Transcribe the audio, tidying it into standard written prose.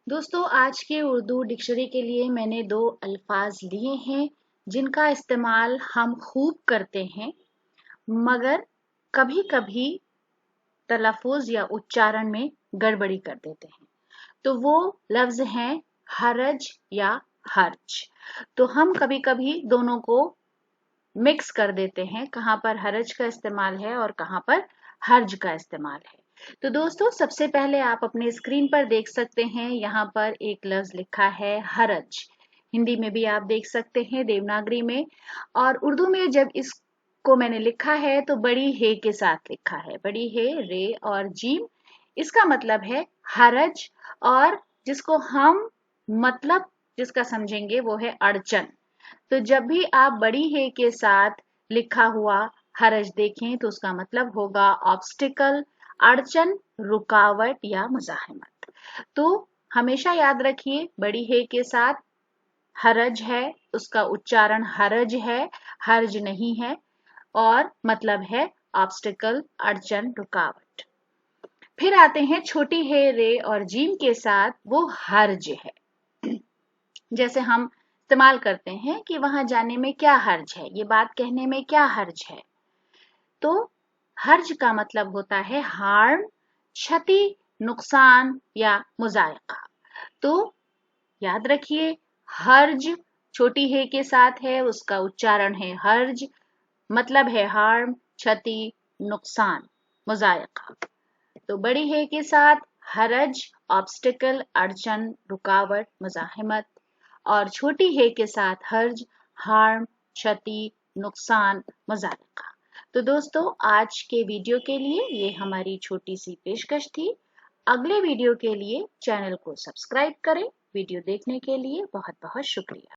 दोस्तों, आज के उर्दू डिक्शनरी के लिए मैंने दो अल्फाज लिए हैं जिनका इस्तेमाल हम खूब करते हैं, मगर कभी-कभी तलफ़ुज़ या उच्चारण में गड़बड़ी कर देते हैं। तो वो लफ्ज़ हैं हरज या हर्ज। तो हम कभी-कभी दोनों को मिक्स कर देते हैं, कहाँ पर हरज का इस्तेमाल है और कहाँ पर हर्ज का इस्तेमाल है। तो दोस्तों, सबसे पहले आप अपने स्क्रीन पर देख सकते हैं, यहाँ पर एक लफ्ज़ लिखा है हरज। हिंदी में भी आप देख सकते हैं, देवनागरी में। और उर्दू में जब इसको मैंने लिखा है तो बड़ी हे के साथ लिखा है, बड़ी हे, रे और जीम। इसका मतलब है हरज, और जिसको हम मतलब जिसका समझेंगे वो है अड़चन। तो जब भी आप बड़ी हे के साथ लिखा हुआ हरज देखें तो उसका मतलब होगा ऑब्स्टिकल, अड़चन, रुकावट या मुज़ाहमत। तो हमेशा याद रखिए, बड़ी हे के साथ हरज है, उसका उच्चारण हरज है, हर्ज नहीं है, और मतलब है ऑब्स्टिकल, अड़चन, रुकावट। फिर आते हैं छोटी हे, रे और जीम के साथ, वो हर्ज है। जैसे हम इस्तेमाल करते हैं कि वहां जाने में क्या हर्ज है, ये बात कहने में क्या हर्ज है। तो हर्ज का मतलब होता है हार्म, क्षति, नुकसान या मुजायका। तो याद रखिए, हर्ज छोटी हे के साथ है, उसका उच्चारण है हर्ज, मतलब है हार्म, क्षति, नुकसान, मुजायका। तो बड़ी हे के साथ हरज, ऑब्स्टिकल, अड़चन, रुकावट, मुज़ाहमत, और छोटी हे के साथ हर्ज, हार्म, क्षति, नुकसान, मुज़ायका। तो दोस्तों, आज के वीडियो के लिए ये हमारी छोटी सी पेशकश थी। अगले वीडियो के लिए चैनल को सब्सक्राइब करें। वीडियो देखने के लिए बहुत बहुत शुक्रिया।